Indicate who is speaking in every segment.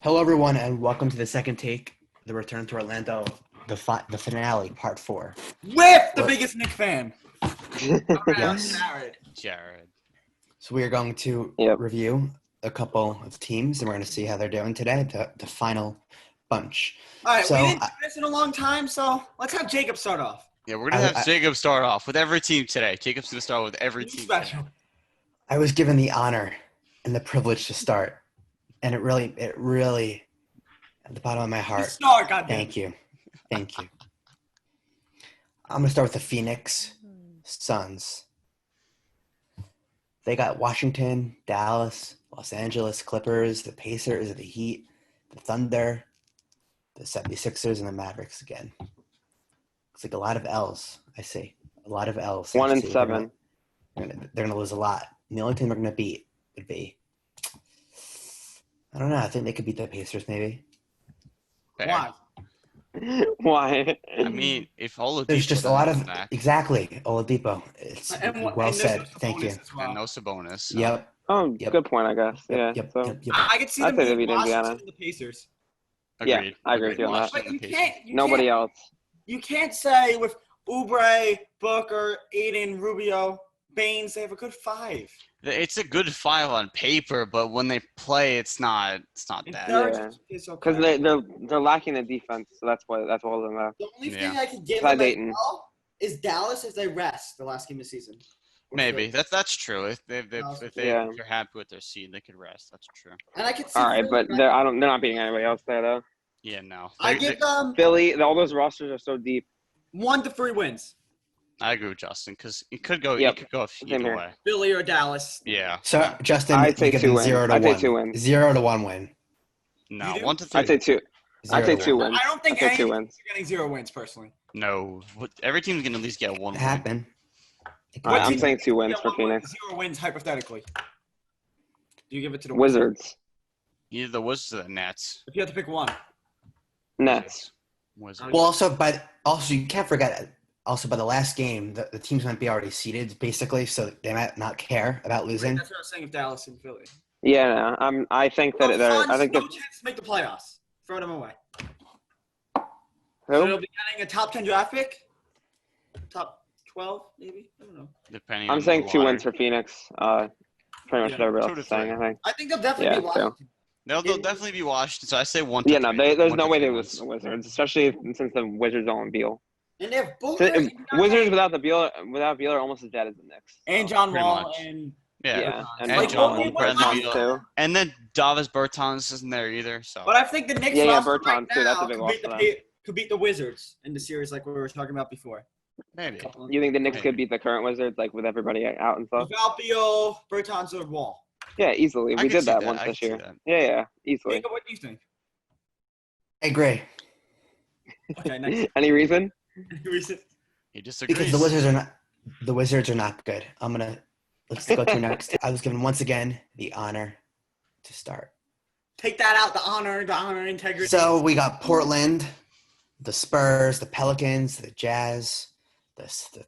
Speaker 1: Hello, everyone, and welcome to the second take, the Return to Orlando, the finale, part 4.
Speaker 2: With the
Speaker 1: What-
Speaker 2: biggest Nick fan.
Speaker 1: Yes.
Speaker 2: Jared.
Speaker 1: So we are going to
Speaker 3: Yep.
Speaker 1: review a couple of teams, and we're going to see how they're doing today, the final bunch.
Speaker 2: All right,
Speaker 1: So,
Speaker 2: we didn't do this in a long time, so let's have Jacob start off.
Speaker 4: Yeah, we're going to have Jacob start off with every team today. Jacob's going to start with every
Speaker 2: He's
Speaker 4: team
Speaker 2: special.
Speaker 4: today.
Speaker 1: I was given the honor and the privilege to start, and it really, at the bottom of my
Speaker 2: You
Speaker 1: heart,
Speaker 2: start, goddamn.
Speaker 1: thank you. I'm going to start with the Phoenix Suns. They got Washington, Dallas, Los Angeles Clippers, the Pacers, the Heat, the Thunder, the 76ers, and the Mavericks again. Looks like a lot of L's, I see. A lot of L's.
Speaker 3: 1 and
Speaker 1: They're
Speaker 3: 7.
Speaker 1: They're gonna lose a lot. And the only team they're going to beat would be, I don't know, I think they could beat the Pacers maybe.
Speaker 4: Fair.
Speaker 2: Why?
Speaker 3: Why?
Speaker 4: I mean, if Oladipo
Speaker 1: There's just a lot of,
Speaker 4: back,
Speaker 1: exactly, Oladipo. It's well
Speaker 2: there's
Speaker 1: said.
Speaker 2: no
Speaker 1: Thank you.
Speaker 2: bonus as well.
Speaker 4: and no Sabonis. So.
Speaker 1: Yep.
Speaker 3: Oh,
Speaker 1: Yep.
Speaker 3: good point, I guess. Yeah.
Speaker 1: Yep.
Speaker 3: So,
Speaker 1: Yep.
Speaker 2: I could see
Speaker 3: I'd
Speaker 2: them
Speaker 3: say they
Speaker 2: beating
Speaker 3: beat Indiana.
Speaker 2: Washington and the Pacers.
Speaker 3: Yeah,
Speaker 4: Agreed.
Speaker 3: I agree with you on that.
Speaker 4: Washington
Speaker 2: But you
Speaker 4: Pacers.
Speaker 2: can't.
Speaker 3: Nobody else.
Speaker 2: You can't say with Oubre, Booker, Aiden, Rubio, Baines, they have a good 5.
Speaker 4: It's a good file on paper, but when they play, it's not that.
Speaker 3: Yeah.
Speaker 2: It's okay.
Speaker 3: Because they're lacking the defense, so that's what's holding them back.
Speaker 2: The only
Speaker 4: Yeah.
Speaker 2: thing I could give
Speaker 3: Besides
Speaker 2: them
Speaker 3: Dayton.
Speaker 2: as well is Dallas if they rest the last game of the season.
Speaker 4: Maybe that's true. If
Speaker 3: Yeah.
Speaker 4: they're happy with their seed, they could rest. That's true.
Speaker 2: And I could see
Speaker 3: All right,
Speaker 2: Philly
Speaker 3: but they're not beating anybody else there though.
Speaker 4: Yeah, no.
Speaker 2: I
Speaker 4: They-
Speaker 2: give them
Speaker 3: Philly, all those rosters are so deep.
Speaker 2: 1 to 3 wins.
Speaker 4: I agree with Justin because it could go.
Speaker 3: Yep.
Speaker 4: It could go
Speaker 3: Same
Speaker 4: either
Speaker 3: here.
Speaker 4: way.
Speaker 2: Philly or Dallas.
Speaker 4: Yeah.
Speaker 1: So, Justin,
Speaker 3: I'd say
Speaker 1: you give
Speaker 3: 2
Speaker 1: them
Speaker 3: wins.
Speaker 1: 0 to
Speaker 3: I'd say
Speaker 1: 1.
Speaker 3: 2 wins.
Speaker 1: 0 to 1 win.
Speaker 4: No.
Speaker 2: You do?
Speaker 4: 1 to 3.
Speaker 3: I'd say 2. I'd say 2 wins.
Speaker 2: I don't think
Speaker 3: I'd say 2
Speaker 2: any
Speaker 3: wins.
Speaker 2: are getting 0 wins personally.
Speaker 4: No. Every team's gonna at least get one.
Speaker 1: It
Speaker 4: win.
Speaker 1: happened.
Speaker 3: All right,
Speaker 2: What
Speaker 3: I'm
Speaker 2: team-
Speaker 3: saying 2 wins
Speaker 2: Yeah,
Speaker 3: for
Speaker 2: 1 win,
Speaker 3: Phoenix.
Speaker 2: 0 wins hypothetically. Do you give it to the
Speaker 3: Wizards.
Speaker 4: Either the Wizards or the Nets.
Speaker 2: If you have to pick one.
Speaker 3: Nets.
Speaker 4: Wizards.
Speaker 1: Well, also you can't forget. Also, by the last game, the teams might be already seeded, basically, so they might not care about losing.
Speaker 2: That's what I was saying of Dallas and Philly.
Speaker 3: Yeah, no, I think that they're.
Speaker 2: Suns,
Speaker 3: I think
Speaker 2: no
Speaker 3: that
Speaker 2: chance to make the playoffs. Throw them away. So
Speaker 3: who?
Speaker 2: they'll be getting a top 10 draft pick. Top 12, maybe. I don't know.
Speaker 4: Depending.
Speaker 3: I'm
Speaker 4: on
Speaker 3: saying
Speaker 4: the
Speaker 3: 2
Speaker 4: lottery.
Speaker 3: wins for Phoenix. Pretty much
Speaker 2: Yeah,
Speaker 3: what everybody
Speaker 4: 2 to
Speaker 3: else is saying.
Speaker 4: 3.
Speaker 3: I think.
Speaker 2: I think they'll definitely
Speaker 3: Yeah,
Speaker 2: be
Speaker 3: so-
Speaker 2: Washington.
Speaker 4: They'll definitely be Washington. So I say 1 to
Speaker 3: Yeah,
Speaker 4: 3.
Speaker 3: no, there's
Speaker 4: 1
Speaker 3: no
Speaker 4: to
Speaker 3: way
Speaker 4: 3
Speaker 3: they
Speaker 4: wins.
Speaker 3: lose the Wizards, especially since the Wizards don't want Beal.
Speaker 2: And they have Booker
Speaker 3: So,
Speaker 2: and
Speaker 3: Wizards without Beal are almost as bad as the Knicks.
Speaker 2: and John
Speaker 4: Pretty
Speaker 2: Wall
Speaker 4: much.
Speaker 2: and
Speaker 4: Yeah.
Speaker 3: Yeah,
Speaker 4: And
Speaker 2: like,
Speaker 4: John
Speaker 2: what-
Speaker 4: Wall,
Speaker 2: what-
Speaker 4: Bradley
Speaker 2: what-
Speaker 4: Beal.
Speaker 3: too.
Speaker 4: And then Davis Bertans isn't there either. So
Speaker 2: But I think the Knicks
Speaker 3: Yeah,
Speaker 2: roster
Speaker 3: Bertans
Speaker 2: right
Speaker 3: too. That's a
Speaker 2: now
Speaker 3: big
Speaker 2: could
Speaker 3: loss
Speaker 2: beat,
Speaker 3: for them.
Speaker 2: could beat the Wizards in the series like we were talking about before.
Speaker 4: maybe.
Speaker 3: You think the Knicks
Speaker 4: Maybe.
Speaker 3: could beat the current Wizards, like with everybody out and stuff?
Speaker 2: Without Beal, Bertans, or Wall.
Speaker 3: Yeah, easily.
Speaker 4: I
Speaker 3: We
Speaker 4: could
Speaker 3: did
Speaker 4: see
Speaker 3: that
Speaker 4: that.
Speaker 3: once
Speaker 4: I
Speaker 3: this
Speaker 4: could see
Speaker 3: year.
Speaker 4: that.
Speaker 3: Yeah, easily.
Speaker 2: Jacob, what do you think?
Speaker 1: I agree,
Speaker 2: Okay, next.
Speaker 3: Any reason?
Speaker 4: He disagrees.
Speaker 1: because the Wizards are not good. Let's go to next. I was given once again the honor to start.
Speaker 2: Take that out, the honor, integrity.
Speaker 1: So we got Portland, the Spurs, the Pelicans, the Jazz, the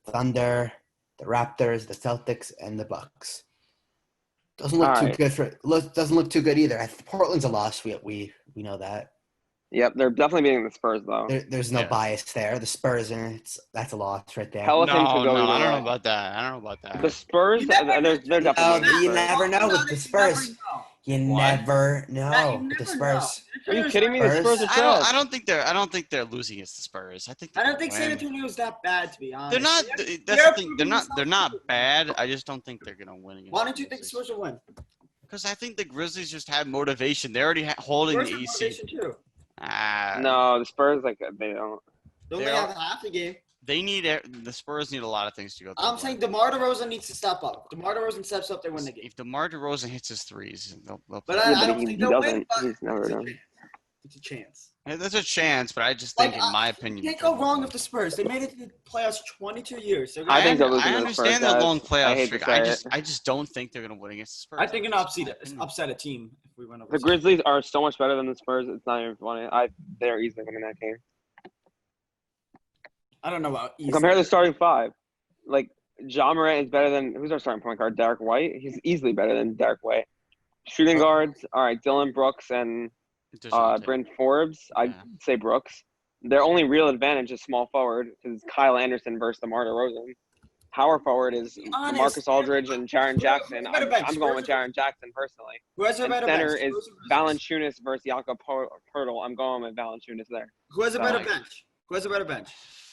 Speaker 1: Thunder, the Raptors, the Celtics, and the Bucks. Doesn't look too
Speaker 3: Alright.
Speaker 1: good doesn't look too good either. Portland's a loss. We know that.
Speaker 3: Yep, they're definitely beating the Spurs though.
Speaker 1: There's no
Speaker 4: Yeah.
Speaker 1: bias there. The Spurs, that's a loss right there.
Speaker 3: Pelicans
Speaker 4: no,
Speaker 3: could go
Speaker 4: no,
Speaker 3: either
Speaker 4: I don't know
Speaker 3: way.
Speaker 4: about that. I don't know about that.
Speaker 3: The Spurs,
Speaker 2: You never
Speaker 3: they're
Speaker 2: know.
Speaker 3: definitely beating the
Speaker 1: you
Speaker 3: Spurs.
Speaker 1: never know with the Spurs. You
Speaker 4: What?
Speaker 1: never know
Speaker 2: Yeah, you
Speaker 1: with the
Speaker 2: never
Speaker 1: Spurs.
Speaker 2: know.
Speaker 3: Are you kidding me? The
Speaker 1: Spurs?
Speaker 3: Spurs are
Speaker 4: I
Speaker 3: trash.
Speaker 4: don't think they're losing against the Spurs. I think
Speaker 2: I don't think
Speaker 4: they're
Speaker 2: San
Speaker 4: winning.
Speaker 2: Antonio's that bad, to be honest.
Speaker 4: They're not.
Speaker 2: They're-
Speaker 4: That's
Speaker 2: they're
Speaker 4: the thing. They're not. They're not bad. I just don't think they're gonna win against.
Speaker 2: Why don't you think the Spurs will win?
Speaker 4: Because I think the Grizzlies just have motivation. They're already holding
Speaker 2: Spurs
Speaker 4: the
Speaker 2: have
Speaker 4: EC.
Speaker 2: motivation too.
Speaker 3: No, the Spurs they don't.
Speaker 2: They only
Speaker 4: They're-
Speaker 2: have half the game.
Speaker 4: They need the Spurs need a lot of things to go.
Speaker 2: I'm
Speaker 4: their way.
Speaker 2: saying DeMar DeRozan needs to step up. DeMar DeRozan steps up, they win the game.
Speaker 4: If DeMar DeRozan hits his threes, they'll
Speaker 2: But
Speaker 4: play.
Speaker 2: I
Speaker 3: Yeah, but
Speaker 2: don't
Speaker 3: he
Speaker 2: think they'll win.
Speaker 3: doesn't.
Speaker 2: But
Speaker 3: He's never
Speaker 2: it's a
Speaker 3: done.
Speaker 2: chance. It's a chance.
Speaker 4: There's a chance, but I just think,
Speaker 2: Like,
Speaker 4: in my
Speaker 2: You
Speaker 4: opinion,
Speaker 2: can't go wrong with the Spurs. They made it to the playoffs 22 years. They're
Speaker 3: I
Speaker 2: gonna-
Speaker 3: think they're losing
Speaker 4: I
Speaker 3: to the
Speaker 4: understand
Speaker 3: Spurs,
Speaker 4: that
Speaker 3: guys.
Speaker 4: long
Speaker 3: I
Speaker 4: playoff
Speaker 3: hate to
Speaker 4: streak.
Speaker 3: say
Speaker 4: I just don't think they're gonna win against the Spurs.
Speaker 2: I think an
Speaker 4: That's
Speaker 2: upset,
Speaker 4: my opinion.
Speaker 2: upset a team if we win over
Speaker 3: The Grizzlies are so much better than the Spurs. It's not even funny. They're easily winning that game.
Speaker 2: I don't know about easy.
Speaker 3: Compare the starting five. Like Ja Morant is better than who's our starting point guard? Derek White. He's easily better than Derek White. Shooting guards. All right, Dylan Brooks and
Speaker 4: DeJounte.
Speaker 3: Bryn Forbes. I'd
Speaker 4: Yeah.
Speaker 3: say Brooks. Their only real advantage is small forward because Kyle Anderson versus DeMar DeRozan. Power forward is
Speaker 2: honest,
Speaker 3: Marcus Aldridge and Jaren Jackson.
Speaker 2: Who's better bench?
Speaker 3: I'm going with Jaren Jackson personally.
Speaker 2: Who has a
Speaker 3: And
Speaker 2: better
Speaker 3: center
Speaker 2: bench?
Speaker 3: is Valanciunas versus Jakob Poeltl. I'm going with Valanciunas there.
Speaker 2: Who has a
Speaker 3: So,
Speaker 2: better
Speaker 3: like-
Speaker 2: bench? Who has a better bench?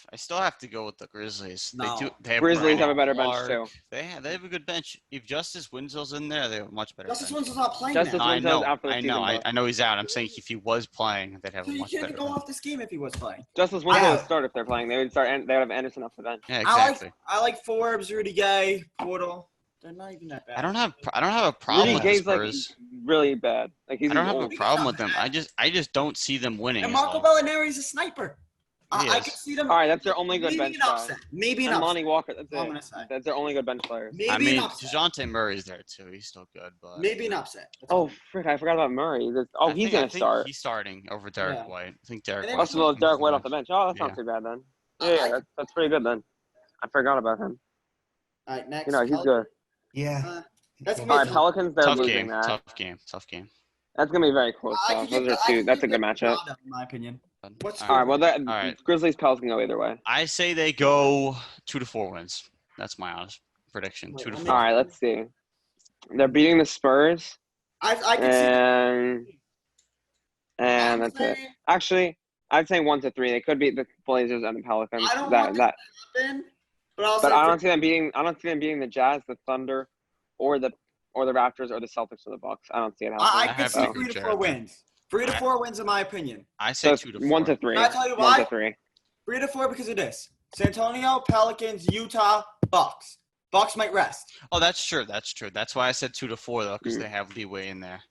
Speaker 4: I still have to go with the Grizzlies.
Speaker 2: No.
Speaker 4: They have
Speaker 3: Grizzlies have a better
Speaker 4: Brandon
Speaker 3: bench,
Speaker 4: Clark.
Speaker 3: too.
Speaker 4: They have a good bench. If Justice Winslow's in there, they have a much better
Speaker 2: Justice
Speaker 4: bench.
Speaker 2: Winslow's not playing
Speaker 3: Justice
Speaker 2: now.
Speaker 4: I
Speaker 3: Winslow's
Speaker 4: know,
Speaker 3: out for the
Speaker 4: I
Speaker 3: season,
Speaker 4: know,
Speaker 3: bro.
Speaker 4: I know he's out. I'm saying if he was playing, they'd have
Speaker 2: So
Speaker 4: a
Speaker 2: you
Speaker 4: much
Speaker 2: can't
Speaker 4: better
Speaker 2: go
Speaker 4: bench.
Speaker 2: off this game if he was playing.
Speaker 3: Justice Winslow
Speaker 1: Yeah.
Speaker 3: would start if they're playing. They would start. They would have Anderson off the bench.
Speaker 4: Yeah, exactly.
Speaker 2: I like Forbes, Rudy Gay, Portal. They're not even that bad.
Speaker 4: I don't have a problem
Speaker 3: Rudy
Speaker 4: with the
Speaker 3: Gay's like
Speaker 4: Spurs.
Speaker 3: really bad. Like he's
Speaker 4: I don't have a
Speaker 3: old.
Speaker 4: problem with them. I just don't see them winning.
Speaker 2: And
Speaker 4: is
Speaker 2: Marco
Speaker 4: all.
Speaker 2: Bellinari's a sniper.
Speaker 4: He
Speaker 2: I
Speaker 4: is.
Speaker 2: can see them.
Speaker 3: All right, that's their only good
Speaker 2: maybe
Speaker 3: bench
Speaker 2: an
Speaker 3: guy.
Speaker 2: upset. Maybe an
Speaker 3: And
Speaker 2: upset.
Speaker 3: Lonnie Walker. That's
Speaker 2: I'm
Speaker 3: it.
Speaker 2: gonna say.
Speaker 3: That's their only good bench players.
Speaker 2: Maybe
Speaker 4: I mean,
Speaker 2: an upset.
Speaker 4: DeJounte Murray's there too. He's still good, but
Speaker 2: Maybe an upset. That's
Speaker 3: Oh
Speaker 2: all.
Speaker 3: frick! I forgot about Murray.
Speaker 4: I
Speaker 3: He's
Speaker 4: think-
Speaker 3: gonna
Speaker 4: I think
Speaker 3: start.
Speaker 4: He's starting over Derek
Speaker 2: Yeah.
Speaker 4: White. I think Derek
Speaker 2: And then
Speaker 4: White.
Speaker 3: Also, Derek White off the bench. Oh, that's
Speaker 4: Yeah.
Speaker 3: not too bad then.
Speaker 2: I
Speaker 3: Yeah,
Speaker 2: like-
Speaker 3: that's pretty good then. I forgot about him.
Speaker 2: All right, next.
Speaker 3: You know, he's good.
Speaker 1: Yeah.
Speaker 2: Uh, that's
Speaker 3: All right,
Speaker 2: me.
Speaker 3: Pelicans. They're
Speaker 4: Tough
Speaker 3: losing
Speaker 4: game.
Speaker 3: that.
Speaker 4: Tough game.
Speaker 3: That's gonna be very close.
Speaker 2: I
Speaker 3: Though.
Speaker 2: could give
Speaker 3: Those are
Speaker 2: the- I
Speaker 3: two.
Speaker 2: could
Speaker 3: That's a
Speaker 2: give
Speaker 3: good
Speaker 2: the
Speaker 3: matchup.
Speaker 2: Toronto, in my opinion. What's
Speaker 3: All right. Well, that
Speaker 4: right.
Speaker 3: Grizzlies Pels can go either way.
Speaker 4: I say they go 2 to 4 wins. That's my honest prediction.
Speaker 2: Wait,
Speaker 4: 2 to
Speaker 2: let me-
Speaker 4: 4.
Speaker 3: All right. Let's see. They're beating the Spurs,
Speaker 2: I can see.
Speaker 3: and that's it. Actually, I'd say 1 to 3. They could beat the Blazers and the Pelicans.
Speaker 2: I don't want
Speaker 3: that.
Speaker 2: happen, but I'll
Speaker 3: But
Speaker 2: say
Speaker 3: I don't see them beating. I don't see them beating the Jazz, the Thunder, or the Raptors, or the Celtics, or the Bucks. I don't see it happening.
Speaker 2: I
Speaker 4: I
Speaker 2: can
Speaker 4: have
Speaker 2: see
Speaker 4: to
Speaker 2: 3 to
Speaker 4: agree,
Speaker 2: 4
Speaker 4: Jared.
Speaker 2: wins. 3 to
Speaker 4: I-
Speaker 2: 4 wins, in my opinion.
Speaker 4: I
Speaker 3: So
Speaker 4: say
Speaker 3: it's
Speaker 4: 2 to 4.
Speaker 3: 1 to 3.
Speaker 2: Can I tell you
Speaker 3: 1
Speaker 2: why?
Speaker 3: to 3.
Speaker 2: 3 to 4 because of this: San Antonio, Pelicans, Utah, Bucks. Bucks might rest.
Speaker 4: Oh, that's true. That's why I said 2 to 4 though, because
Speaker 3: Mm.
Speaker 4: they have leeway in there.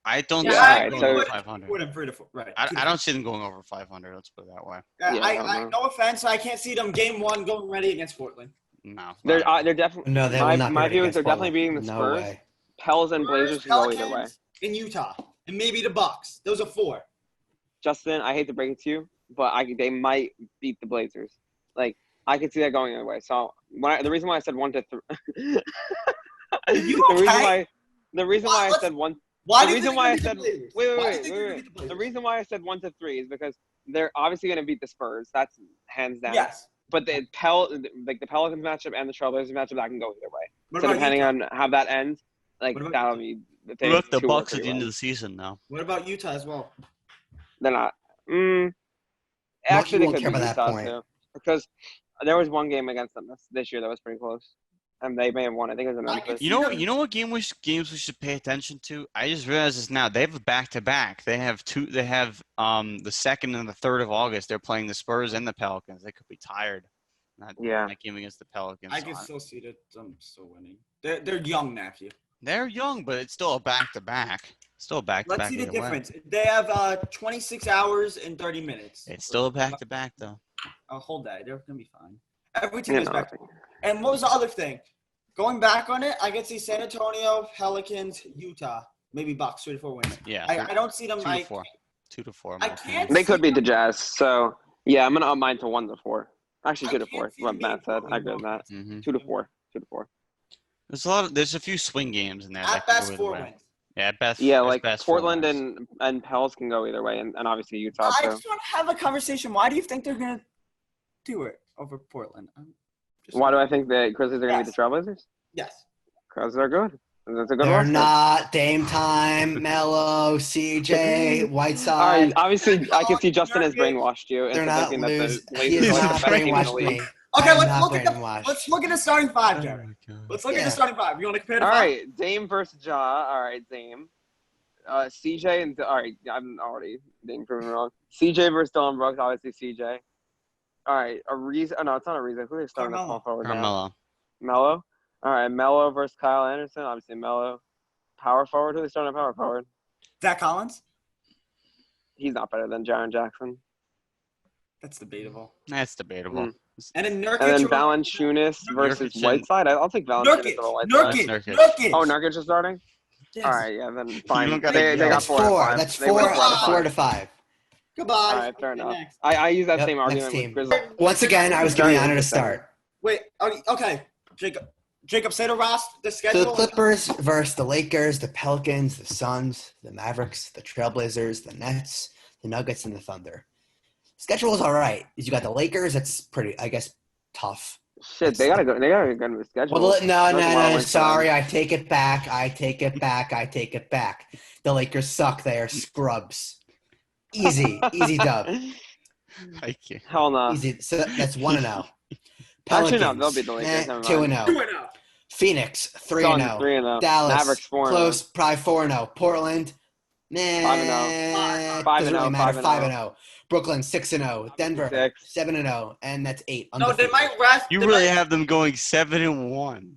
Speaker 4: I don't
Speaker 2: Yeah,
Speaker 4: see
Speaker 3: I-
Speaker 4: them going
Speaker 3: so-
Speaker 4: over
Speaker 2: Would
Speaker 4: 500.
Speaker 2: have 3 to 4. Right.
Speaker 4: I don't see them going over 500. Let's put it that way.
Speaker 3: Yeah, I don't know.
Speaker 2: No offense, I can't see them game 1 going ready against Portland.
Speaker 4: No.
Speaker 3: They're definitely.
Speaker 1: No, they will not be
Speaker 3: my
Speaker 1: ready
Speaker 3: view is
Speaker 1: against
Speaker 3: they're definitely
Speaker 1: Portland.
Speaker 3: beating the
Speaker 1: No
Speaker 3: Spurs.
Speaker 1: way.
Speaker 3: Pels and Blazers can go either way.
Speaker 2: Pelicans, in Utah, and maybe the Bucks. Those are 4.
Speaker 3: Justin, I hate to break it to you, but they might beat the Blazers. Like I could see that going either way. So the reason why I said 1 to 3.
Speaker 2: You okay?
Speaker 3: The reason
Speaker 2: Why-
Speaker 3: why I
Speaker 2: let's-
Speaker 3: said 1.
Speaker 2: Why
Speaker 3: The
Speaker 2: do you
Speaker 3: reason
Speaker 2: think
Speaker 3: why
Speaker 2: they're
Speaker 3: I
Speaker 2: gonna
Speaker 3: said
Speaker 2: beat the Blazers?
Speaker 3: wait.
Speaker 2: Why do you think they're gonna beat the
Speaker 3: The
Speaker 2: Blazers?
Speaker 3: reason why I said 1 to 3 is because they're obviously going to beat the Spurs. That's hands down.
Speaker 2: Yes.
Speaker 3: But the Pelicans matchup and the Trailblazers matchup, that can go either way.
Speaker 2: What
Speaker 3: So
Speaker 2: about
Speaker 3: depending
Speaker 2: Utah?
Speaker 3: on how that ends, like
Speaker 2: What about
Speaker 3: that'll be.
Speaker 4: What about the
Speaker 3: 2 or
Speaker 4: Bucks
Speaker 3: 3
Speaker 4: at the end of
Speaker 3: wins.
Speaker 4: the season though?
Speaker 2: What about Utah as well?
Speaker 3: They're not. Actually, they
Speaker 1: won't
Speaker 3: could
Speaker 1: care
Speaker 3: beat
Speaker 1: about that
Speaker 3: Utah
Speaker 1: point.
Speaker 3: too, because there was one game against them this year that was pretty close, and they may have won. I think it was in
Speaker 2: I
Speaker 3: Memphis.
Speaker 2: can-
Speaker 4: You know what games we should pay attention to? I just realized this now. They have a back-to-back. They have the 2nd and the 3rd of August. They're playing the Spurs and the Pelicans. They could be tired.
Speaker 3: Yeah.
Speaker 4: That game against the Pelicans.
Speaker 2: I
Speaker 4: So
Speaker 2: can still see that I'm still winning. They're young, nephew.
Speaker 4: they're young, but it's still a back-to-back. Still a back-to-back.
Speaker 2: Let's see the
Speaker 4: either way.
Speaker 2: difference. They have 26 hours and 30 minutes.
Speaker 4: It's still a back-to-back though.
Speaker 2: I'll hold that. They're gonna be fine. Every team
Speaker 3: You
Speaker 2: is
Speaker 3: know,
Speaker 2: back. And what was the other thing? Going back on it, I can see San Antonio, Pelicans, Utah, maybe Bucks 3 to 4 wins.
Speaker 4: Yeah.
Speaker 2: I don't see them.
Speaker 4: 2 to 4. 2 to 4. in
Speaker 2: I
Speaker 4: my opinion.
Speaker 2: can't-
Speaker 3: they could beat the Jazz. So yeah, I'm gonna up mine to 1 to 4. Actually,
Speaker 2: I
Speaker 3: 2 to
Speaker 2: can't
Speaker 3: 4.
Speaker 2: see
Speaker 3: What
Speaker 2: them
Speaker 3: Matt said.
Speaker 2: beating
Speaker 3: I agree with
Speaker 2: Portland.
Speaker 3: that.
Speaker 4: Mhm.
Speaker 3: 2 to 4. 2 to 4.
Speaker 4: There's a few swing games in there. that
Speaker 2: At
Speaker 4: can go
Speaker 2: best,
Speaker 4: either
Speaker 2: 4
Speaker 4: way.
Speaker 2: wins.
Speaker 4: Yeah, at best.
Speaker 3: Yeah,
Speaker 4: at
Speaker 3: like
Speaker 4: best, 4
Speaker 3: Portland
Speaker 4: wins.
Speaker 3: and Pels can go either way, and obviously Utah
Speaker 2: I
Speaker 3: too.
Speaker 2: just want to have a conversation. Why do you think they're gonna do it over Portland?
Speaker 3: Why do I think the Grizzlies are gonna beat the Trailblazers?
Speaker 2: Yes.
Speaker 3: Because they're good. That's a good
Speaker 1: They're
Speaker 3: roster.
Speaker 1: not Dame Time, Mello, CJ,
Speaker 3: All
Speaker 1: Whiteside.
Speaker 3: right, obviously, I can see Justin has brainwashed you into
Speaker 1: They're not
Speaker 3: thinking that the
Speaker 1: lose. He
Speaker 3: Blazers
Speaker 1: has
Speaker 3: are like
Speaker 1: not
Speaker 3: the best team in the
Speaker 1: brainwashed
Speaker 3: league.
Speaker 1: me.
Speaker 2: Okay,
Speaker 1: I'm
Speaker 2: let's
Speaker 1: not
Speaker 2: look at
Speaker 1: brainwashed.
Speaker 2: let's look at the starting five,
Speaker 4: Oh
Speaker 2: Jared.
Speaker 4: my God.
Speaker 2: Let's look at
Speaker 1: Yeah.
Speaker 2: the starting five. You want to compare the
Speaker 3: All
Speaker 2: five?
Speaker 3: right, Dame versus Ja. All right, Dame. CJ and all right, I'm already being proven wrong. CJ versus Dylan Brooks, obviously CJ. All right, Ariza. Oh, no, it's not Ariza. Who are they starting at small forward now?
Speaker 4: Carmelo.
Speaker 3: Mello. All right, Mello versus Kyle Anderson. Obviously Mello. Power forward. Who are they starting at power forward?
Speaker 2: Zach Collins?
Speaker 3: He's not better than Jaren Jackson.
Speaker 2: That's debatable.
Speaker 4: That's debatable.
Speaker 3: Mm.
Speaker 2: And then Nurkic.
Speaker 3: And then
Speaker 2: or-
Speaker 3: Valanciunas versus
Speaker 4: Nurkic.
Speaker 3: Whiteside. I'll take Valanciunas
Speaker 2: Nurkic.
Speaker 3: over Whiteside.
Speaker 2: Nurkic.
Speaker 4: Nurkic.
Speaker 2: Nurkic.
Speaker 3: Oh, Nurkic is starting?
Speaker 2: Yes.
Speaker 3: All right, yeah, then fine.
Speaker 4: don't gotta
Speaker 3: They
Speaker 4: yell.
Speaker 3: got
Speaker 1: That's
Speaker 3: 4 out of
Speaker 1: 4.
Speaker 3: 5.
Speaker 1: That's
Speaker 3: They
Speaker 1: 4.
Speaker 3: win 4 out of
Speaker 1: 4
Speaker 3: 5.
Speaker 1: to 5.
Speaker 2: Goodbye.
Speaker 3: All right, fair
Speaker 2: Okay,
Speaker 3: enough.
Speaker 2: next.
Speaker 3: I use that
Speaker 1: Yep,
Speaker 3: same
Speaker 1: next
Speaker 3: argument
Speaker 1: team.
Speaker 3: with Grizzlies.
Speaker 1: Once again, I was giving
Speaker 3: Sorry,
Speaker 1: Honor to
Speaker 3: it's the same.
Speaker 1: start.
Speaker 2: Wait. Okay. Jacob. Jacob, say the roster, the
Speaker 1: So
Speaker 2: schedule.
Speaker 1: the Clippers versus the Lakers, the Pelicans, the Suns, the Mavericks, the Trailblazers, the Nets, the Nuggets, and the Thunder. Schedule is all right. You got the Lakers. That's pretty, I guess, tough.
Speaker 3: Shit, they gotta go. They gotta go to the schedule.
Speaker 1: Well,
Speaker 3: There's a lot of
Speaker 1: no.
Speaker 3: wins for
Speaker 1: Sorry,
Speaker 3: them.
Speaker 1: I take it back. I take it back. The Lakers suck. They are scrubs. Easy dub.
Speaker 4: Thank you.
Speaker 3: Hell no.
Speaker 1: Easy. So that's 1-0.
Speaker 3: Actually,
Speaker 1: Pelicans,
Speaker 3: no, they'll beat the Lakers. Never mind.
Speaker 1: 2-0.
Speaker 2: 2-0.
Speaker 1: Phoenix,
Speaker 3: Suns
Speaker 1: 3-0.
Speaker 3: 3-0.
Speaker 1: Dallas,
Speaker 3: Mavericks 4-0.
Speaker 1: close, probably 4-0. Portland,
Speaker 3: 5-0.
Speaker 1: doesn't really matter.
Speaker 3: 5-0.
Speaker 1: 5-0. Brooklyn, 6-0. Denver,
Speaker 3: 6.
Speaker 1: 7-0. And that's 8.
Speaker 2: No, they
Speaker 1: Undefeated.
Speaker 2: might rest.
Speaker 4: You
Speaker 2: they
Speaker 4: really
Speaker 2: might-
Speaker 4: have them going 7-1.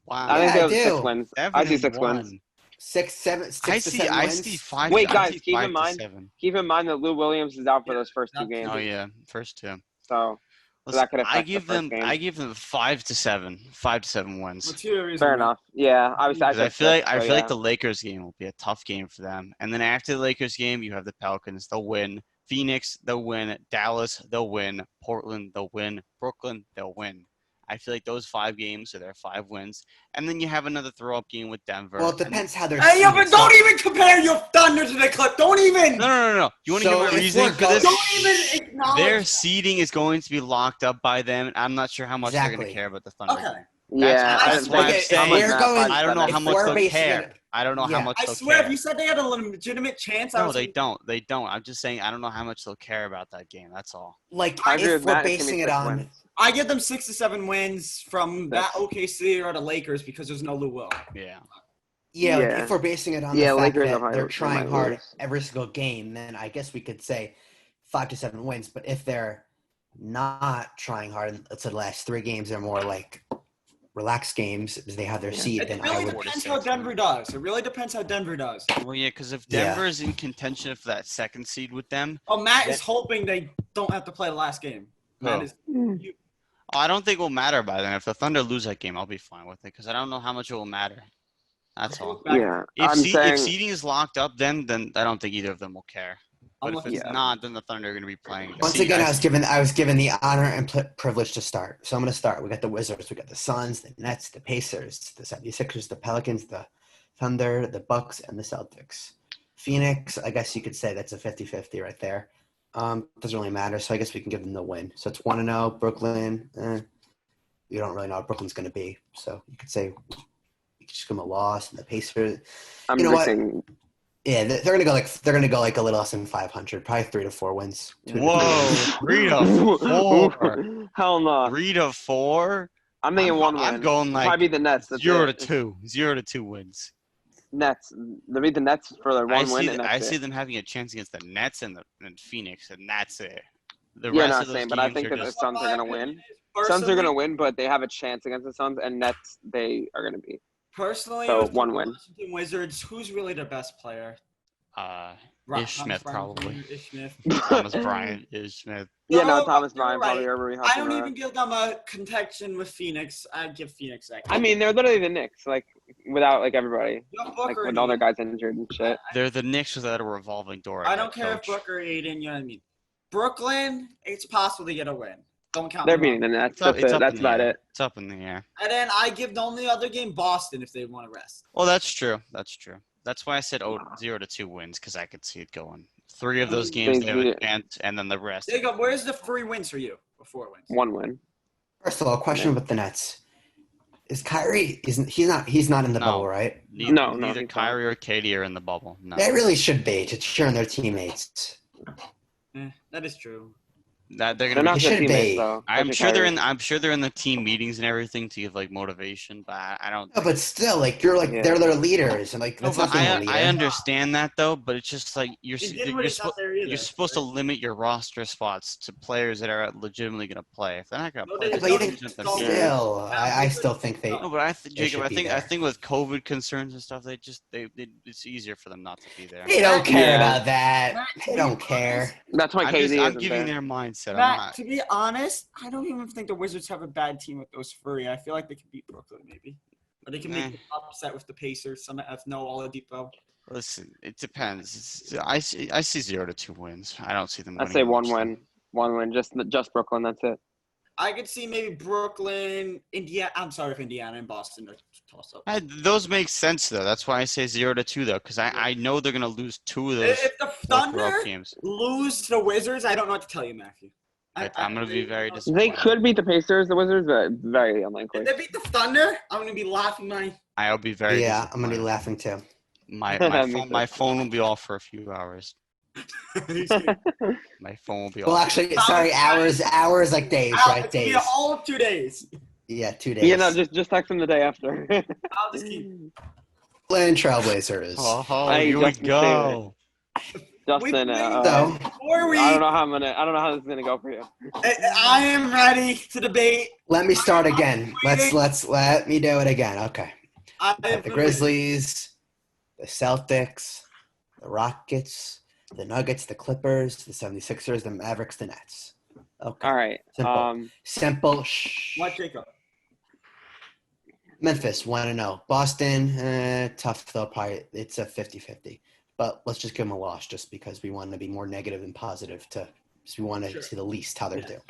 Speaker 4: Wow.
Speaker 3: I think
Speaker 1: Yeah,
Speaker 3: they
Speaker 1: I
Speaker 3: have
Speaker 1: do.
Speaker 3: 6 wins. I see 6 wins.
Speaker 1: 6 to 7
Speaker 4: I
Speaker 1: wins.
Speaker 4: see 5.
Speaker 3: Wait,
Speaker 4: I
Speaker 3: guys,
Speaker 4: see
Speaker 3: keep
Speaker 4: 5
Speaker 3: in
Speaker 4: to
Speaker 3: mind-
Speaker 4: 7.
Speaker 3: Keep in mind that Lou Williams is out for those first 2
Speaker 2: Yeah.
Speaker 3: games.
Speaker 4: Oh yeah, first 2.
Speaker 3: So
Speaker 4: Listen,
Speaker 3: that could affect
Speaker 4: I
Speaker 3: the
Speaker 4: give
Speaker 3: first
Speaker 4: them.
Speaker 3: game.
Speaker 4: I give them 5 to 7. 5 to 7 wins.
Speaker 2: Let's hear the reason
Speaker 3: fair
Speaker 2: why.
Speaker 3: enough. Yeah, I was.
Speaker 4: Because I
Speaker 3: said
Speaker 4: feel like
Speaker 3: 6,
Speaker 4: I
Speaker 3: so
Speaker 4: feel like
Speaker 3: yeah.
Speaker 4: the Lakers game will be a tough game for them, and then after the Lakers game, you have the Pelicans. They'll win. Phoenix, they'll win. Dallas, they'll win. Portland, they'll win. Brooklyn, they'll win. I feel like those 5 games are their 5 wins, and then you have another throw-up game with Denver.
Speaker 1: Well, it
Speaker 4: and-
Speaker 1: depends how they're
Speaker 2: Hey, yo, but
Speaker 1: seeded.
Speaker 2: don't even compare your Thunder to the Clip. Don't even.
Speaker 4: No. You want to
Speaker 1: So
Speaker 4: hear my
Speaker 1: if
Speaker 4: reasoning
Speaker 1: we're
Speaker 4: for
Speaker 1: go-
Speaker 4: this?
Speaker 2: Don't even acknowledge.
Speaker 4: Their seeding is going to be locked up by them. And I'm not sure how much they're going
Speaker 1: Exactly.
Speaker 4: to care about the Thunder.
Speaker 2: Okay.
Speaker 4: game.
Speaker 3: Yeah,
Speaker 4: that's why I'm
Speaker 1: Look, if
Speaker 4: saying-
Speaker 1: we're going,
Speaker 4: I don't know
Speaker 1: if
Speaker 4: how much
Speaker 1: we're
Speaker 4: they'll
Speaker 1: basing
Speaker 4: care.
Speaker 1: it-
Speaker 4: I don't know
Speaker 1: Yeah.
Speaker 4: how much
Speaker 2: I
Speaker 4: they'll
Speaker 2: swear,
Speaker 4: care.
Speaker 2: if you said they had a legitimate chance, I
Speaker 4: No,
Speaker 2: was
Speaker 4: they don't. They don't. I'm just saying I don't know how much they'll care about that game. That's all.
Speaker 1: like
Speaker 3: I agree
Speaker 1: if
Speaker 3: with
Speaker 1: we're
Speaker 3: Matt. It's
Speaker 1: basing
Speaker 3: gonna be
Speaker 1: it
Speaker 3: 6
Speaker 1: on
Speaker 3: wins.
Speaker 2: I give them 6 to 7 wins from that
Speaker 3: That's-
Speaker 2: OKC or the Lakers because there's no Lou Will.
Speaker 4: Yeah.
Speaker 1: Yeah, like
Speaker 3: Yeah.
Speaker 1: if we're basing it on
Speaker 3: Yeah,
Speaker 1: the fact
Speaker 3: Lakers are
Speaker 1: that
Speaker 3: high-
Speaker 1: they're
Speaker 3: they
Speaker 1: trying
Speaker 3: might
Speaker 1: hard
Speaker 3: lose.
Speaker 1: every single game, then I guess we could say 5 to 7 wins. But if they're not trying hard, let's say the last 3 games are more like relaxed games because they have their
Speaker 3: Yeah.
Speaker 1: seed,
Speaker 2: It
Speaker 1: then I
Speaker 2: really
Speaker 1: would.
Speaker 2: depends how Denver does. It really depends how Denver does.
Speaker 4: Well, yeah, because if
Speaker 1: Yeah.
Speaker 4: Denver is in contention for that second seed with them,
Speaker 2: Oh, Matt is hoping they don't have to play the last game. Matt
Speaker 4: Who?
Speaker 2: is,
Speaker 4: I don't think it will matter by then. If the Thunder lose that game, I'll be fine with it because I don't know how much it will matter. That's all.
Speaker 3: Yeah,
Speaker 4: If,
Speaker 3: I'm saying.
Speaker 4: if seeding is locked up, then I don't think either of them will care. But if
Speaker 2: Unless-
Speaker 4: it's not, then the Thunder are going to be playing.
Speaker 1: Once
Speaker 4: See,
Speaker 1: again,
Speaker 4: I-
Speaker 1: I was given the honor and privilege to start. So I'm going to start. We got the Wizards, we got the Suns, the Nets, the Pacers, the 76ers, the Pelicans, the Thunder, the Bucks, and the Celtics. Phoenix, I guess you could say that's a 50-50 right there. Doesn't really matter, so I guess we can give them the win. So it's 1-0. Brooklyn, you don't really know what Brooklyn's going to be. So you could say you could just give them a loss, and the Pacers.
Speaker 3: I'm
Speaker 1: you know
Speaker 3: just
Speaker 1: what?
Speaker 3: saying.
Speaker 1: Yeah, they're gonna go like a little less than 500, probably 3 to 4 wins. 2 to 3
Speaker 4: Whoa,
Speaker 1: wins.
Speaker 4: 3 to 4.
Speaker 3: Hell no.
Speaker 4: 3 to 4.
Speaker 3: I'm thinking
Speaker 4: I'm-
Speaker 3: 1 win.
Speaker 4: I'm going like
Speaker 3: Probably the Nets. That's
Speaker 4: 0
Speaker 3: it.
Speaker 4: to 2. 0 to 2 wins.
Speaker 3: Nets. They beat the Nets for their 1 win. And
Speaker 4: I
Speaker 3: that's
Speaker 4: see
Speaker 3: it.
Speaker 4: them having a chance against the Nets and Phoenix, and that's it. The
Speaker 3: Yeah,
Speaker 4: rest
Speaker 3: not
Speaker 4: of those
Speaker 3: same, but I
Speaker 4: games
Speaker 3: think
Speaker 4: are
Speaker 3: that the
Speaker 4: just
Speaker 3: Suns are gonna win. Suns are gonna win, but they have a chance against the Suns, and Nets they are gonna beat.
Speaker 2: Personally,
Speaker 3: So,
Speaker 2: with the
Speaker 3: 1 win.
Speaker 2: Washington Wizards, who's really their best player?
Speaker 4: Ish Smith, probably.
Speaker 2: Ish Smith.
Speaker 4: Thomas Bryant, Ish Smith.
Speaker 3: Yeah,
Speaker 2: No,
Speaker 3: no, Thomas
Speaker 2: you're
Speaker 3: Bryant
Speaker 2: right.
Speaker 3: probably over.
Speaker 2: I don't even give them a contention with Phoenix. I'd give Phoenix that.
Speaker 3: I mean, they're literally the Knicks, like without like everybody,
Speaker 2: You have
Speaker 3: like
Speaker 2: Booker
Speaker 3: with
Speaker 2: and
Speaker 3: all their
Speaker 2: Aiden.
Speaker 3: guys injured and shit.
Speaker 4: They're the Knicks without a revolving door.
Speaker 2: I
Speaker 4: at
Speaker 2: don't care
Speaker 4: coach.
Speaker 2: if Booker or Aiden, you know what I mean. Brooklyn, it's possible to get a win. Don't count
Speaker 3: They're
Speaker 2: them
Speaker 3: beating
Speaker 2: out.
Speaker 3: the Nets.
Speaker 4: It's up,
Speaker 3: That's
Speaker 4: it's
Speaker 3: it.
Speaker 4: up
Speaker 3: That's
Speaker 4: in the
Speaker 3: about
Speaker 4: air.
Speaker 3: it.
Speaker 4: It's up in the air.
Speaker 2: And then I give the only other game Boston if they want to rest.
Speaker 4: Well, that's true. That's true. That's why I said 0 to 2 wins because I could see it going. 3 of those games they have a chance, and then the rest.
Speaker 2: Jacob, where's the 3 wins for you? Or 4 wins?
Speaker 3: 1 win.
Speaker 1: First of all, question with the Nets: Is Kyrie? He's not in the
Speaker 4: No.
Speaker 1: bubble, right?
Speaker 4: Neither,
Speaker 3: No,
Speaker 4: neither
Speaker 3: he's not.
Speaker 4: Kyrie or Katie are in the bubble. No.
Speaker 1: They really should be to cheer on their teammates.
Speaker 2: That is true.
Speaker 4: That they're
Speaker 3: They're
Speaker 4: gonna
Speaker 3: not
Speaker 4: be.
Speaker 1: should
Speaker 3: good teammates
Speaker 1: be.
Speaker 3: though.
Speaker 4: I'm
Speaker 3: especially
Speaker 4: sure they're
Speaker 3: Kyrie.
Speaker 4: in. I'm sure they're in the team meetings and everything to give like motivation, but I don't.
Speaker 1: No, but still, like you're like
Speaker 3: Yeah.
Speaker 1: they're their leaders, and like
Speaker 4: No,
Speaker 1: that's
Speaker 4: but
Speaker 1: not being a leader.
Speaker 4: I understand that though, but it's just like
Speaker 2: He didn't really stop there either.
Speaker 4: you're supposed to limit your roster spots to players that are legitimately going to play. If they're not going to
Speaker 2: No,
Speaker 4: play,
Speaker 2: they-
Speaker 4: just
Speaker 1: But you
Speaker 2: don't
Speaker 1: think
Speaker 2: just
Speaker 4: then
Speaker 2: don't-
Speaker 4: yeah.
Speaker 1: still, I still think they.
Speaker 4: No, but
Speaker 1: They
Speaker 4: Jacob,
Speaker 1: should
Speaker 4: I
Speaker 1: be
Speaker 4: think
Speaker 1: there.
Speaker 4: with COVID concerns and stuff, they it's easier for them not to be there.
Speaker 1: They don't care
Speaker 3: Yeah.
Speaker 1: about that.
Speaker 2: Matt,
Speaker 1: They don't care.
Speaker 3: That's why
Speaker 4: I'm,
Speaker 3: KD
Speaker 4: just, I'm
Speaker 3: isn't
Speaker 4: giving
Speaker 3: there.
Speaker 4: their mindset. I'm
Speaker 2: Matt,
Speaker 4: not.
Speaker 2: to be honest, I don't even think the Wizards have a bad team with those 3. I feel like they could beat Brooklyn maybe. Or they can make an upset with the Pacers. Some have no Oladipo.
Speaker 4: Listen, it depends. I see 0 to 2 wins. I don't see them.
Speaker 3: I'd
Speaker 4: winning
Speaker 3: say
Speaker 4: much,
Speaker 3: 1 win. 1 win. Just Brooklyn. That's it.
Speaker 2: I could see maybe Brooklyn, Indiana. I'm sorry if Indiana and Boston are toss up.
Speaker 4: Those make sense though. That's why I say 0-2 though, because I know they're gonna lose 2 of those
Speaker 2: If the
Speaker 4: 4
Speaker 2: Thunder
Speaker 4: throw-up games.
Speaker 2: lose to the Wizards, I don't know what to tell you, Matthew.
Speaker 4: I'm gonna be very
Speaker 2: don't know.
Speaker 3: They
Speaker 4: disappointed.
Speaker 3: could beat the Pacers, the Wizards, but very unlikely.
Speaker 2: If they beat the Thunder, I'm gonna be laughing my.
Speaker 4: I'll be very.
Speaker 1: Yeah, I'm gonna be
Speaker 4: disappointed.
Speaker 1: laughing too.
Speaker 4: My
Speaker 3: Me
Speaker 4: phone,
Speaker 3: too.
Speaker 4: my phone will be off for a few hours.
Speaker 2: He's kidding.
Speaker 4: My phone will be
Speaker 1: Well,
Speaker 4: off.
Speaker 1: actually, sorry, hours like days, right?
Speaker 2: It's gonna be
Speaker 1: Days.
Speaker 2: all of 2 days.
Speaker 1: Yeah, 2 days.
Speaker 3: Yeah, no, just text them the day after.
Speaker 2: I'll just keep.
Speaker 1: Portland Trailblazers.
Speaker 4: Oh,
Speaker 3: Hey,
Speaker 4: here we
Speaker 3: Justin
Speaker 4: go.
Speaker 3: Justin,
Speaker 1: So-
Speaker 2: 4 weeks.
Speaker 3: I don't know how this is gonna go for you.
Speaker 2: I am ready to debate.
Speaker 1: Let me start again. Let me do it again. Okay.
Speaker 2: I
Speaker 1: We have the Grizzlies, the Celtics, the Rockets, the Nuggets, the Clippers, the 76ers, the Mavericks, the Nets. Okay.
Speaker 3: All right.
Speaker 1: Simple. Simple.
Speaker 2: What, Jacob?
Speaker 1: Memphis, 1-0. Boston, tough though. Probably it's a 50-50. But let's just give them a loss just because we want to be more negative than positive to so we want to
Speaker 2: Sure.
Speaker 1: see the least how they
Speaker 2: Yeah.
Speaker 1: do.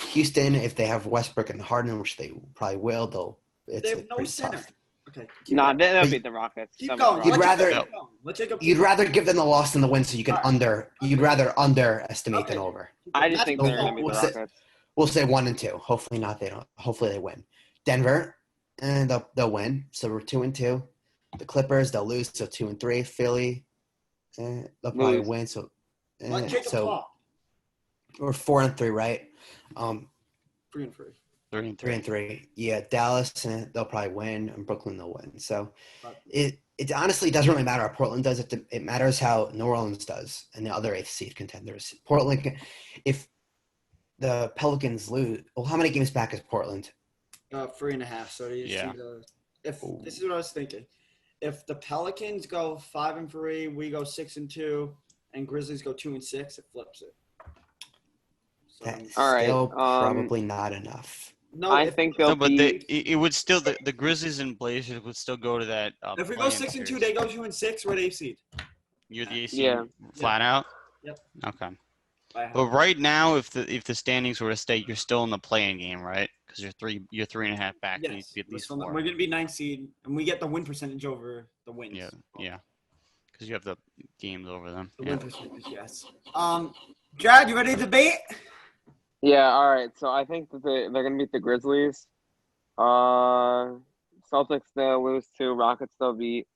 Speaker 1: Houston, if they have Westbrook and Harden, which they probably will, it's
Speaker 2: They have no
Speaker 1: pretty
Speaker 2: center.
Speaker 1: tough.
Speaker 2: Okay.
Speaker 3: Nah,
Speaker 2: going.
Speaker 3: they'll beat the Rockets.
Speaker 2: Keep
Speaker 3: They'll beat
Speaker 2: going.
Speaker 3: the
Speaker 1: You'd
Speaker 3: Rockets.
Speaker 1: rather-
Speaker 2: Jacob keep going. Let Jacob keep
Speaker 1: You'd
Speaker 2: going.
Speaker 1: rather give them the loss than the win, so you can You'd rather underestimate than
Speaker 2: Okay.
Speaker 1: over.
Speaker 3: I just think they're
Speaker 1: We'll
Speaker 3: gonna beat the
Speaker 1: say-
Speaker 3: Rockets.
Speaker 1: We'll say 1 and 2. Hopefully not. They don't. Hopefully they win. Denver, and they'll win. So we're 2 and 2. The Clippers, they'll lose. So 2 and 3. Philly, they'll probably
Speaker 3: Lose.
Speaker 1: win. So
Speaker 2: Let Jacob
Speaker 1: so
Speaker 2: talk.
Speaker 1: we're 4 and 3, right?
Speaker 2: 3 and 3.
Speaker 4: 3 and
Speaker 1: 3
Speaker 4: 3.
Speaker 1: and 3. Yeah, Dallas, they'll probably win, and Brooklyn they'll win. So
Speaker 2: But-
Speaker 1: it honestly doesn't really matter how Portland does. It matters how New Orleans does and the other 8th seed contenders. Portland, if the Pelicans lose, well, how many games back is Portland?
Speaker 2: 3.5. So you
Speaker 4: Yeah.
Speaker 2: see if this is what I was thinking. If the Pelicans go 5 and 3, we go 6 and 2, and Grizzlies go 2 and 6, it flips it. So,
Speaker 1: That's
Speaker 3: All right,
Speaker 1: still
Speaker 3: um,
Speaker 1: probably not enough.
Speaker 2: no,
Speaker 3: I
Speaker 2: if,
Speaker 3: think
Speaker 4: No,
Speaker 3: they'll
Speaker 4: but
Speaker 3: beat.
Speaker 4: it would still the Grizzlies and Blazers would still go to that.
Speaker 2: if we go
Speaker 4: play-in
Speaker 2: 6 and 2,
Speaker 4: series.
Speaker 2: they go 2 and 6. We're the 8th seed.
Speaker 4: You're the AC
Speaker 3: Yeah.
Speaker 4: flat out.
Speaker 2: Yep.
Speaker 4: Okay.
Speaker 2: By half.
Speaker 4: But right now, if the standings were to stay, you're still in the playing game, right? Because you're 3.5 back. You need
Speaker 2: Yes,
Speaker 4: to be at
Speaker 2: we're
Speaker 4: least
Speaker 2: still-
Speaker 4: 4.
Speaker 2: we're gonna be 9th seed, and we get the win percentage over the wins.
Speaker 4: Yeah, yeah. Because you have the games over them.
Speaker 2: The
Speaker 4: Yeah.
Speaker 2: win percentage, yes. Jared, you ready to debate?
Speaker 3: Yeah. All right. So I think that they're gonna beat the Grizzlies. Celtics they'll lose to. Rockets they'll beat.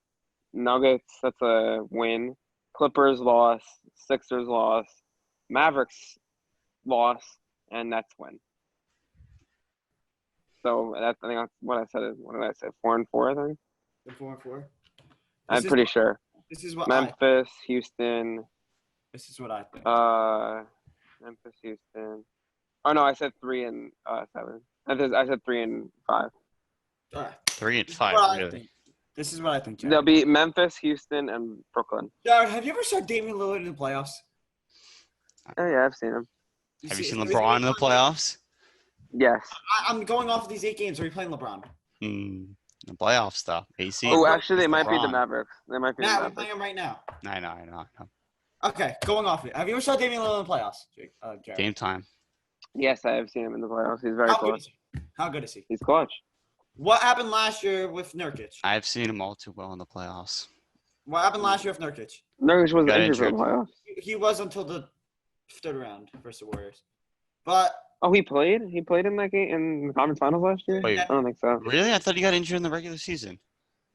Speaker 3: Nuggets that's a win. Clippers loss. Sixers loss. Mavericks loss, and Nets win. So I think that's what I said. What did I say? 4 and 4. I think.
Speaker 2: The 4 and 4.
Speaker 3: I'm
Speaker 2: This is
Speaker 3: pretty
Speaker 2: what-
Speaker 3: sure.
Speaker 2: This is what
Speaker 3: Memphis, Houston.
Speaker 2: This is what I think.
Speaker 3: Memphis, Houston. Oh no, I said 3 and 7. I said 3 and 5.
Speaker 2: All right.
Speaker 4: 3 and
Speaker 2: This is
Speaker 4: 5,
Speaker 2: what I
Speaker 4: really.
Speaker 2: think. This is what I think,
Speaker 3: They'll
Speaker 2: Jared.
Speaker 3: be Memphis, Houston, and Brooklyn.
Speaker 2: Jared, have you ever saw Damian Lillard in the playoffs?
Speaker 3: Oh yeah, I've seen them.
Speaker 4: Have you
Speaker 2: see-
Speaker 4: seen
Speaker 2: is
Speaker 4: LeBron in the
Speaker 2: he playing-
Speaker 4: playoffs?
Speaker 3: Yes.
Speaker 2: I'm going off of these 8 games. Are you playing LeBron?
Speaker 4: The playoff stuff. AC.
Speaker 3: Oh, actually, they might be the
Speaker 4: LeBron.
Speaker 3: Mavericks. They might be
Speaker 2: Matt,
Speaker 3: the
Speaker 2: we're
Speaker 3: Mavericks.
Speaker 2: playing him right now.
Speaker 4: I know.
Speaker 2: Okay, going off it. Have you ever saw Damian Lillard in the playoffs, Jared?
Speaker 4: Game time.
Speaker 3: Yes, I have seen him in the playoffs. He's very
Speaker 2: How good
Speaker 3: clutch.
Speaker 2: is he? How good is he?
Speaker 3: He's clutch.
Speaker 2: What happened last year with Nurkic?
Speaker 4: I've seen him all too well in the playoffs.
Speaker 2: What happened last year with Nurkic?
Speaker 3: Nurkic was
Speaker 4: Got
Speaker 3: injured for the
Speaker 4: injured.
Speaker 3: playoffs.
Speaker 2: He was until the third round versus the Warriors. But
Speaker 3: Oh, he played. He played in that game in the conference finals last year.
Speaker 4: Wait.
Speaker 3: I don't think so.
Speaker 4: Really? I thought he got injured in the regular season.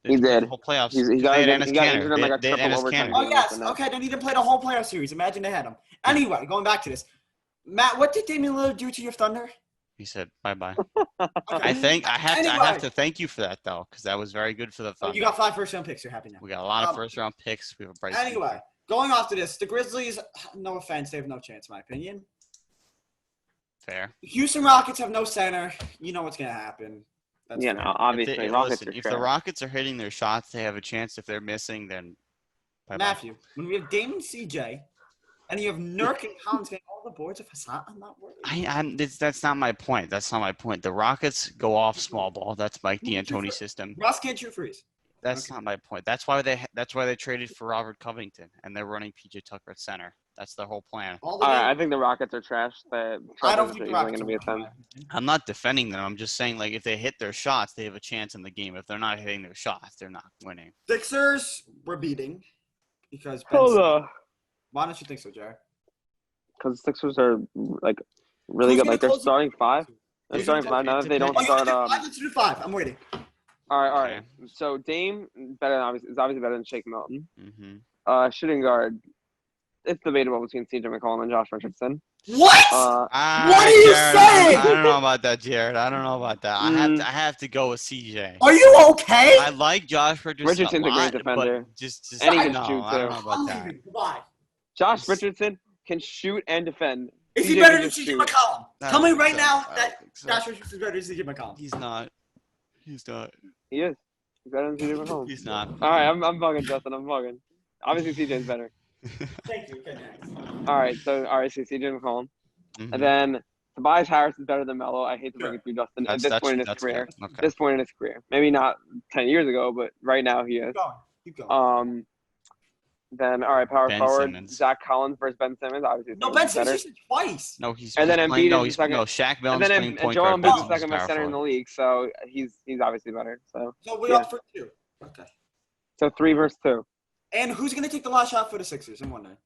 Speaker 3: He did.
Speaker 4: The whole playoffs.
Speaker 3: He got
Speaker 4: They had
Speaker 3: injured- he
Speaker 4: Enes
Speaker 3: got
Speaker 4: Kanter.
Speaker 3: injured in like a
Speaker 4: They had
Speaker 3: triple
Speaker 4: Enes
Speaker 3: overtime
Speaker 4: Kanter.
Speaker 2: oh
Speaker 3: game.
Speaker 2: yes,
Speaker 3: and that-
Speaker 2: okay, then he didn't play the whole playoff series. Imagine they had him. Anyway, going back to this. Matt, what did Damian Lillard do to your Thunder?
Speaker 4: He said bye bye.
Speaker 2: Okay.
Speaker 4: I have
Speaker 2: Anyway.
Speaker 4: to thank you for that though, because that was very good for the
Speaker 2: So
Speaker 4: Thunder.
Speaker 2: you got 5 first-round picks. You're happy now.
Speaker 4: We got a lot of
Speaker 2: Um,
Speaker 4: first round picks. We have a Bryce.
Speaker 2: Anyway, going off to this, the Grizzlies, no offense, they have no chance, in my opinion.
Speaker 4: Fair.
Speaker 2: Houston Rockets have no center. You know what's going to happen. That's
Speaker 3: You
Speaker 2: fair.
Speaker 3: know, obviously,
Speaker 4: If
Speaker 3: Rockets
Speaker 4: listen,
Speaker 3: are
Speaker 4: if the
Speaker 3: trash.
Speaker 4: Rockets are hitting their shots, they have a chance. If they're missing, then bye bye.
Speaker 2: Matthew, when we have Damon CJ, and you have Nurk and Collins getting all the boards of Hassan, I'm not worried.
Speaker 4: That's not my point. That's not my point. The Rockets go off small ball. That's Mike D'Antoni's system.
Speaker 2: Russ can't shoot freeze.
Speaker 4: That's
Speaker 2: Okay.
Speaker 4: not my point. That's why they traded for Robert Covington, and they're running PJ Tucker at center. That's their whole plan.
Speaker 2: All the
Speaker 3: All right, I
Speaker 2: games-
Speaker 3: think the Rockets are trash. The
Speaker 2: I don't
Speaker 3: Trailblazers
Speaker 2: think
Speaker 3: are
Speaker 2: the
Speaker 3: easily
Speaker 2: Rockets
Speaker 3: going to
Speaker 2: are
Speaker 3: be a
Speaker 2: worth, in
Speaker 3: 10.
Speaker 2: my opinion.
Speaker 4: I'm not defending them. I'm just saying, like, if they hit their shots, they have a chance in the game. If they're not hitting their shots, they're not winning.
Speaker 2: Sixers we're beating because
Speaker 3: Hold
Speaker 2: Ben.
Speaker 3: on.
Speaker 2: Why don't you think so, Jared?
Speaker 3: Because Sixers are like really
Speaker 2: Who's
Speaker 3: good.
Speaker 2: gonna
Speaker 3: Like they're
Speaker 2: close the-
Speaker 3: starting 5. They're
Speaker 2: Who's
Speaker 3: starting
Speaker 2: gonna
Speaker 3: 5 now. If they don't
Speaker 2: Oh, you
Speaker 3: start,
Speaker 2: want to do 5? Let's do 5. I'm waiting.
Speaker 3: all right.
Speaker 4: Okay.
Speaker 3: So Dame better than is obviously better than Shake Milton.
Speaker 4: Mm-hmm.
Speaker 3: Shooting guard, it's debatable between CJ McCollum and Josh Richardson.
Speaker 2: What?
Speaker 3: Uh,
Speaker 2: What are you saying?
Speaker 4: I don't know about that, Jared. I don't know about that.
Speaker 3: Mm.
Speaker 4: I have to go with CJ.
Speaker 2: Are you okay?
Speaker 4: I like Josh Richardson
Speaker 3: Richardson's a great
Speaker 4: lot,
Speaker 3: defender.
Speaker 4: but just
Speaker 3: And he can
Speaker 4: no,
Speaker 3: shoot,
Speaker 4: I don't
Speaker 3: too.
Speaker 4: know about that.
Speaker 2: Why?
Speaker 3: Josh Richardson can shoot and defend.
Speaker 2: Is he
Speaker 3: CJ
Speaker 2: better
Speaker 3: can
Speaker 2: than
Speaker 3: just
Speaker 2: CJ
Speaker 3: shoot.
Speaker 2: McCollum?
Speaker 4: I
Speaker 2: Tell
Speaker 4: don't
Speaker 2: me
Speaker 4: think
Speaker 2: right
Speaker 4: so.
Speaker 2: now
Speaker 4: I don't
Speaker 2: that
Speaker 4: think so.
Speaker 2: Josh Richardson's better than CJ McCollum.
Speaker 4: He's not. He's not.
Speaker 3: He is. He's better than CJ McCollum.
Speaker 4: He's not.
Speaker 3: All right, I'm bugging, Justin. I'm bugging. Obviously, CJ's better.
Speaker 2: Thank you. Okay, next.
Speaker 3: All right, so CJ McCollum.
Speaker 4: Mhm.
Speaker 3: And then Tobias Harris is better than Melo. I hate to bring it to you, Justin. At this point in his
Speaker 4: that's
Speaker 3: career.
Speaker 4: good. Okay.
Speaker 3: At this point in his career. Maybe not 10 years ago, but right now he is.
Speaker 2: Keep going.
Speaker 3: Then, all right, power
Speaker 4: Ben
Speaker 3: forward.
Speaker 4: Simmons.
Speaker 3: Zach Collins versus Ben Simmons. Obviously,
Speaker 2: No,
Speaker 3: Simmons
Speaker 2: Ben
Speaker 3: is
Speaker 2: Simmons
Speaker 3: better.
Speaker 2: used it twice.
Speaker 4: No, he's
Speaker 3: And then
Speaker 4: he's
Speaker 3: Embiid
Speaker 4: playing, no,
Speaker 3: is
Speaker 4: he's
Speaker 3: the second-
Speaker 4: no Shaq
Speaker 3: And
Speaker 4: Milton's
Speaker 3: then
Speaker 4: playing
Speaker 3: and
Speaker 4: point
Speaker 3: Joel
Speaker 4: guard.
Speaker 3: Embiid's
Speaker 4: Ben
Speaker 3: the
Speaker 4: Simmons
Speaker 3: second
Speaker 4: power
Speaker 3: best center in the
Speaker 4: forward.
Speaker 3: league, so he's obviously better. So
Speaker 2: So we're
Speaker 3: Yeah.
Speaker 2: up for 2. Okay.
Speaker 3: so 3 versus 2.
Speaker 2: And who's gonna take the last shot for the Sixers in one night?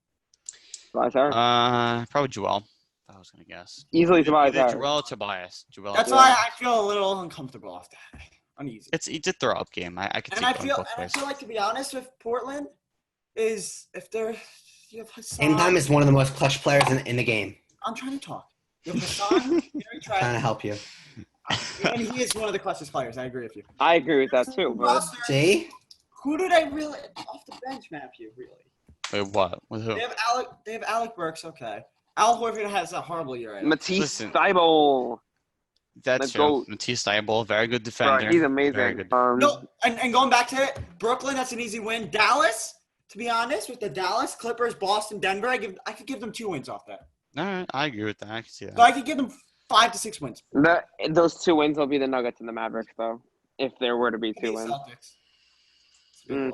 Speaker 3: Tobias Harris.
Speaker 4: Probably Joel. I was gonna guess.
Speaker 3: Easily
Speaker 4: Either
Speaker 3: Tobias Harris.
Speaker 4: Joel or Tobias. Joel.
Speaker 2: That's
Speaker 4: or
Speaker 2: why
Speaker 4: Tobias.
Speaker 2: I feel a little uncomfortable off that. Uneasy.
Speaker 4: It's a throw up game. I could see
Speaker 2: And I
Speaker 4: it going
Speaker 2: feel
Speaker 4: both ways.
Speaker 2: like, to be honest with Portland, is if they're you have Hassan.
Speaker 1: Same time is one of the most clutch players in the game.
Speaker 2: I'm trying to talk. You have Hassan, Gary
Speaker 1: Trying to
Speaker 2: Trent,
Speaker 1: help you.
Speaker 2: and he is one of the clutchest players. I agree with you.
Speaker 3: I agree with that too. But
Speaker 2: Roster,
Speaker 1: See?
Speaker 2: who do they really off the bench map you really?
Speaker 4: Wait, what? With who?
Speaker 2: They have Alec Burks. Okay. Al Horford has a horrible year. Right now.
Speaker 3: Matisse
Speaker 4: Listen.
Speaker 3: Thybulle.
Speaker 4: That's
Speaker 3: Let's
Speaker 4: true.
Speaker 3: go.
Speaker 4: Matisse Thybulle, very good
Speaker 3: Bro,
Speaker 4: defender.
Speaker 3: he's
Speaker 4: Very
Speaker 3: amazing.
Speaker 4: good.
Speaker 2: No, and going back to it, Brooklyn, that's an easy win. Dallas, to be honest, with the Dallas, Clippers, Boston, Denver, I could give them 2 wins off that.
Speaker 4: All right, I agree with that. I can see that.
Speaker 2: So I could give them 5 to 6 wins.
Speaker 3: Those 2 wins will be the Nuggets and the Mavericks, though, if there were to be 2 wins.
Speaker 2: Celtics.
Speaker 3: Mm.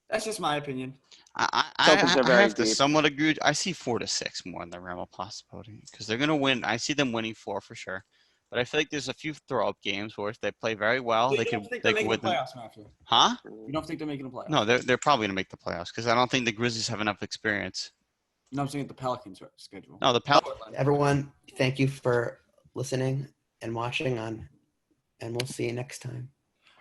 Speaker 2: That's just my opinion.
Speaker 3: Celtics are
Speaker 4: I
Speaker 3: very
Speaker 4: have to
Speaker 3: deep.
Speaker 4: somewhat agree. I see 4 to 6 more in the realm of possibility because they're gonna win. I see them winning 4 for sure. But I feel like there's a few throw-up games where if they play very well,
Speaker 2: So
Speaker 4: they
Speaker 2: you
Speaker 4: could
Speaker 2: don't think
Speaker 4: they
Speaker 2: they're
Speaker 4: could
Speaker 2: making
Speaker 4: win
Speaker 2: the
Speaker 4: them.
Speaker 2: playoffs, Matthew?
Speaker 4: Huh?
Speaker 2: You don't think they're making the playoffs?
Speaker 4: No, they're probably gonna make the playoffs because I don't think the Grizzlies have enough experience.
Speaker 2: No, I'm saying the Pelicans schedule.
Speaker 4: No, the Pelicans.
Speaker 1: Everyone, thank you for listening and watching on, and we'll see you next time.